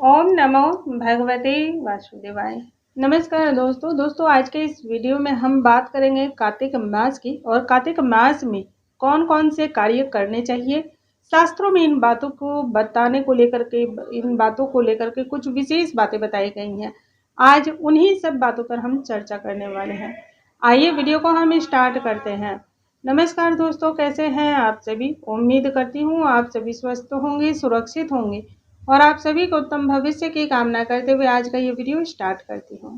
ओम नमो भगवते वासुदेवाय। नमस्कार दोस्तों आज के इस वीडियो में हम बात करेंगे कार्तिक मास की और कार्तिक मास में कौन कौन से कार्य करने चाहिए। शास्त्रों में इन बातों को बताने को लेकर के इन बातों को लेकर के कुछ विशेष बातें बताई गई हैं। आज उन्हीं सब बातों पर हम चर्चा करने वाले हैं। आइए वीडियो को हम स्टार्ट करते हैं। नमस्कार दोस्तों, कैसे हैं आप सभी। उम्मीद करती हूँ आप सभी स्वस्थ होंगे, सुरक्षित होंगे और आप सभी को उत्तम भविष्य की कामना करते हुए आज का ये वीडियो स्टार्ट करती हूँ।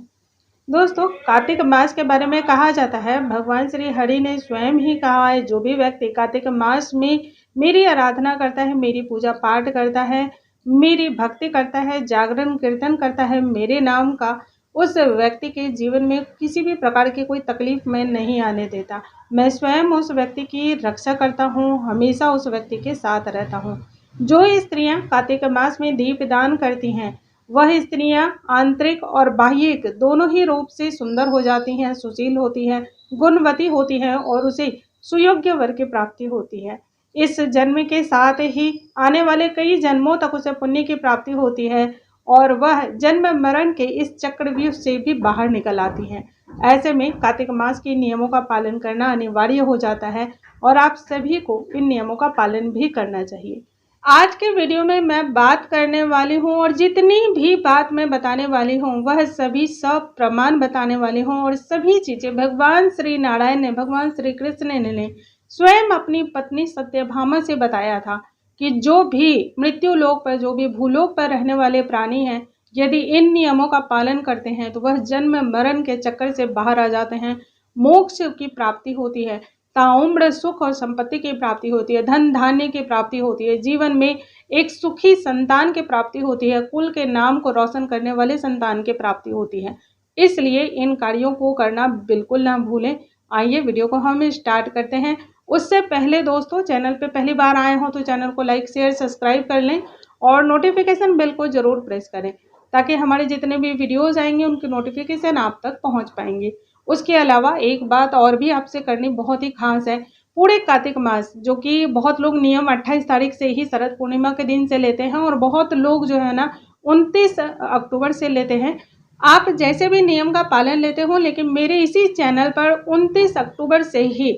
दोस्तों, कार्तिक मास के बारे में कहा जाता है, भगवान श्री हरि ने स्वयं ही कहा है, जो भी व्यक्ति कार्तिक मास में मेरी आराधना करता है, मेरी पूजा पाठ करता है, मेरी भक्ति करता है, जागरण कीर्तन करता है मेरे नाम का, उस व्यक्ति के जीवन में किसी भी प्रकार की कोई तकलीफ मैं नहीं आने देता। मैं स्वयं उस व्यक्ति की रक्षा करता हूँ, हमेशा उस व्यक्ति के साथ रहता हूँ। जो स्त्रियां कार्तिक मास में दीप दान करती हैं, वह स्त्रियां आंतरिक और बाह्यिक दोनों ही रूप से सुंदर हो जाती हैं, सुशील होती हैं, गुणवती होती हैं और उसे सुयोग्य वर की प्राप्ति होती है। इस जन्म के साथ ही आने वाले कई जन्मों तक उसे पुण्य की प्राप्ति होती है और वह जन्म मरण के इस चक्रव्यूह से भी बाहर निकल आती हैं। ऐसे में कार्तिक मास के नियमों का पालन करना अनिवार्य हो जाता है और आप सभी को इन नियमों का पालन भी करना चाहिए। आज के वीडियो में मैं बात करने वाली हूँ और जितनी भी बात मैं बताने वाली हूँ वह सभी सब प्रमाण बताने वाली हूँ और सभी चीजें भगवान श्री नारायण ने, भगवान श्री कृष्ण ने स्वयं अपनी पत्नी सत्यभामा से बताया था कि जो भी मृत्यु लोक पर, जो भी भूलोक पर रहने वाले प्राणी हैं, यदि इन नियमों का पालन करते हैं तो वह जन्म मरण के चक्कर से बाहर आ जाते हैं, मोक्ष की प्राप्ति होती है, ताउम्र सुख और संपत्ति की प्राप्ति होती है, धन धान्य की प्राप्ति होती है, जीवन में एक सुखी संतान की प्राप्ति होती है, कुल के नाम को रोशन करने वाले संतान की प्राप्ति होती है। इसलिए इन कार्यों को करना बिल्कुल ना भूलें। आइए वीडियो को हम स्टार्ट करते हैं। उससे पहले दोस्तों, चैनल पे पहली बार आए हो तो चैनल को लाइक शेयर सब्सक्राइब कर लें और नोटिफिकेशन बेल को जरूर प्रेस करें ताकि हमारे जितने भी वीडियोज आएंगे उनकी नोटिफिकेशन आप तक पहुंच पाएंगे। उसके अलावा एक बात और भी आपसे करनी बहुत ही खास है। पूरे कार्तिक मास, जो कि बहुत लोग नियम 28 तारीख से ही शरद पूर्णिमा के दिन से लेते हैं और बहुत लोग जो है ना 29 अक्टूबर से लेते हैं। आप जैसे भी नियम का पालन लेते हो, लेकिन मेरे इसी चैनल पर 29 अक्टूबर से ही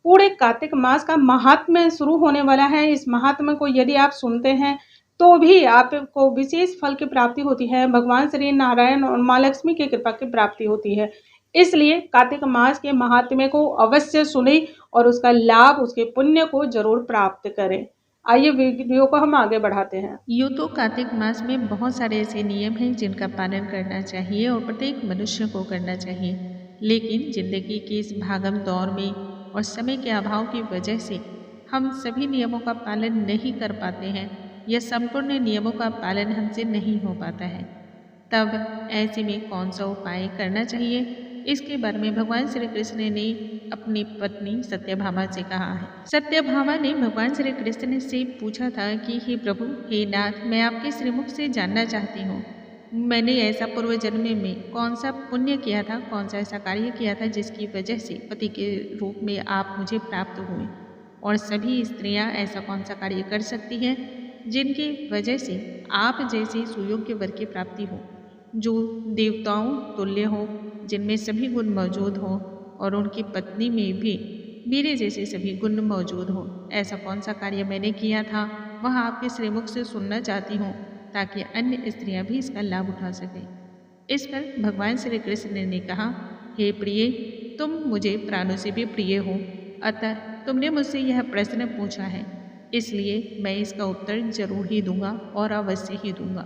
पूरे कार्तिक मास का महात्म्य शुरू होने वाला है। इस महात्म्य को यदि आप सुनते हैं तो भी आपको विशेष फल की प्राप्ति होती है, भगवान श्री नारायण और माँ लक्ष्मी की कृपा की प्राप्ति होती है। इसलिए कार्तिक मास के महात्म्य को अवश्य सुने और उसका लाभ, उसके पुण्य को जरूर प्राप्त करें। आइए वीडियो को हम आगे बढ़ाते हैं। यूँ तो कार्तिक मास में बहुत सारे ऐसे नियम हैं जिनका पालन करना चाहिए और प्रत्येक मनुष्य को करना चाहिए, लेकिन जिंदगी की इस भागम दौड़ में और समय के अभाव की वजह से हम सभी नियमों का पालन नहीं कर पाते हैं या संपूर्ण नियमों का पालन हमसे नहीं हो पाता है। तब ऐसे में कौन सा उपाय करना चाहिए, इसके बारे में भगवान श्री कृष्ण ने अपनी पत्नी सत्यभामा से कहा है। सत्यभामा ने भगवान श्री कृष्ण से पूछा था कि हे प्रभु, हे नाथ, मैं आपके श्रीमुख से जानना चाहती हूँ, मैंने ऐसा पूर्व जन्म में कौन सा पुण्य किया था, कौन सा ऐसा कार्य किया था जिसकी वजह से पति के रूप में आप मुझे प्राप्त हुए, और सभी स्त्रियां ऐसा कौन सा कार्य कर सकती हैं जिनकी वजह से आप जैसे सुयोग्य वर की प्राप्ति हो, जो देवताओं तुल्य हो, जिनमें सभी गुण मौजूद हों और उनकी पत्नी में भी मेरे जैसे सभी गुण मौजूद हों। ऐसा कौन सा कार्य मैंने किया था, वह आपके श्रीमुख से सुनना चाहती हूँ ताकि अन्य स्त्रियां भी इसका लाभ उठा सकें। इस पर भगवान श्री कृष्ण ने कहा, हे प्रिय, तुम मुझे प्राणों से भी प्रिय हो, अतः तुमने मुझसे यह प्रश्न पूछा है, इसलिए मैं इसका उत्तर जरूर ही दूंगा और अवश्य ही दूंगा।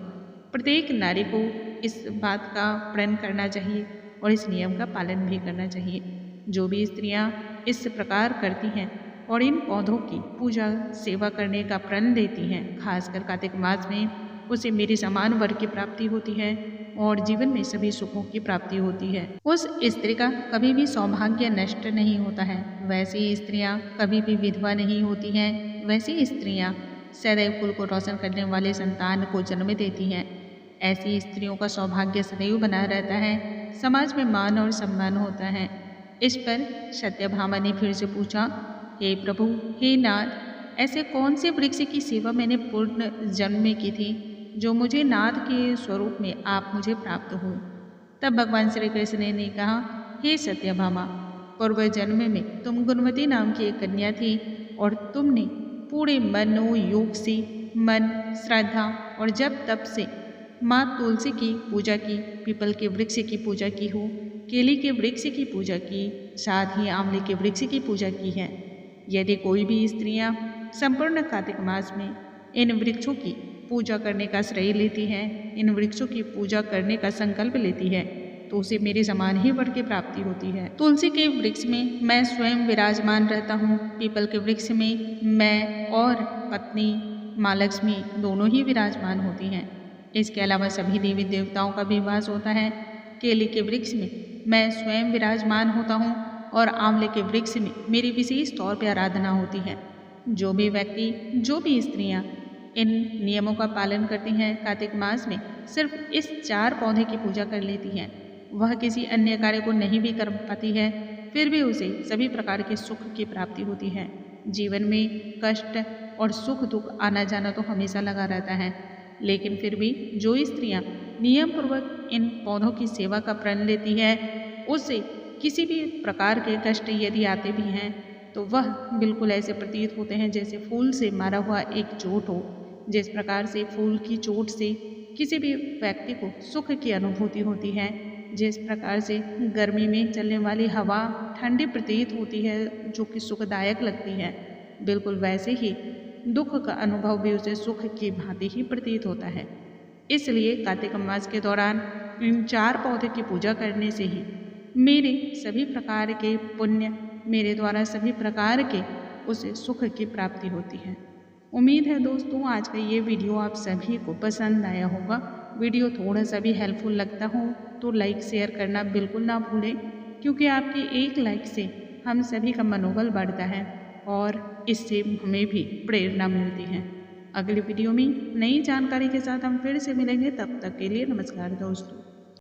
प्रत्येक नारी को इस बात का प्रण करना चाहिए और इस नियम का पालन भी करना चाहिए। जो भी स्त्रियां इस प्रकार करती हैं और इन पौधों की पूजा सेवा करने का प्रण लेती हैं, खासकर कार्तिक मास में, उसे मेरे समान वर की प्राप्ति होती है और जीवन में सभी सुखों की प्राप्ति होती है। उस स्त्री का कभी भी सौभाग्य नष्ट नहीं होता है। वैसी स्त्रियां कभी भी विधवा नहीं होती हैं। वैसी स्त्रियां सदैव कुल को रोशन करने वाले संतान को जन्म देती हैं। ऐसी स्त्रियों का सौभाग्य सदैव बना रहता है, समाज में मान और सम्मान होता है। इस पर सत्यभामा ने फिर से पूछा, हे प्रभु, हे नाथ, ऐसे कौन से वृक्ष की सेवा मैंने पूर्ण जन्म में की थी जो मुझे नाद के स्वरूप में आप मुझे प्राप्त हुए। तब भगवान श्री कृष्ण ने कहा, हे सत्यभामा, पूर्व जन्म में तुम गुणवती नाम की एक कन्या थी और तुमने पूरे मनोयोग से मन, श्रद्धा और जप तप से माँ तुलसी की पूजा की, पीपल के वृक्ष की पूजा की हो, केले के वृक्ष की पूजा की, साथ ही आंवले के वृक्ष की पूजा की है। यदि कोई भी स्त्रियां संपूर्ण कार्तिक मास में इन वृक्षों की पूजा करने का श्रेय लेती है, इन वृक्षों की पूजा करने का संकल्प लेती है, तो उसे मेरे समान ही वर की प्राप्ति होती है। तुलसी के वृक्ष में मैं स्वयं विराजमान रहता हूँ, पीपल के वृक्ष में मैं और पत्नी माँ लक्ष्मी दोनों ही विराजमान होती हैं। इसके अलावा सभी देवी देवताओं का भी वास होता है। केले के वृक्ष में मैं स्वयं विराजमान होता हूँ और आंवले के वृक्ष में मेरी विशेष तौर पर आराधना होती है। जो भी व्यक्ति, जो भी स्त्रियाँ इन नियमों का पालन करती हैं, कार्तिक मास में सिर्फ इस 4 पौधे की पूजा कर लेती हैं, वह किसी अन्य कार्य को नहीं भी कर पाती है, फिर भी उसे सभी प्रकार के सुख की प्राप्ति होती है। जीवन में कष्ट और सुख दुख आना जाना तो हमेशा लगा रहता है, लेकिन फिर भी जो स्त्रियां नियम पूर्वक इन पौधों की सेवा का प्रण लेती है, उससे किसी भी प्रकार के कष्ट यदि आते भी हैं तो वह बिल्कुल ऐसे प्रतीत होते हैं जैसे फूल से मारा हुआ एक चोट हो। जिस प्रकार से फूल की चोट से किसी भी व्यक्ति को सुख की अनुभूति होती है, जिस प्रकार से गर्मी में चलने वाली हवा ठंडी प्रतीत होती है जो कि सुखदायक लगती है, बिल्कुल वैसे ही दुख का अनुभव भी उसे सुख की भांति ही प्रतीत होता है। इसलिए कार्तिक मास के दौरान इन 4 पौधे की पूजा करने से ही मेरे सभी प्रकार के पुण्य, मेरे द्वारा सभी प्रकार के उसे सुख की प्राप्ति होती है। उम्मीद है दोस्तों आज का ये वीडियो आप सभी को पसंद आया होगा। वीडियो थोड़ा सा भी हेल्पफुल लगता हो तो लाइक शेयर करना बिल्कुल ना भूलें, क्योंकि आपके एक लाइक से हम सभी का मनोबल बढ़ता है और इससे हमें भी प्रेरणा मिलती है। अगली वीडियो में नई जानकारी के साथ हम फिर से मिलेंगे, तब तक के लिए नमस्कार दोस्तों।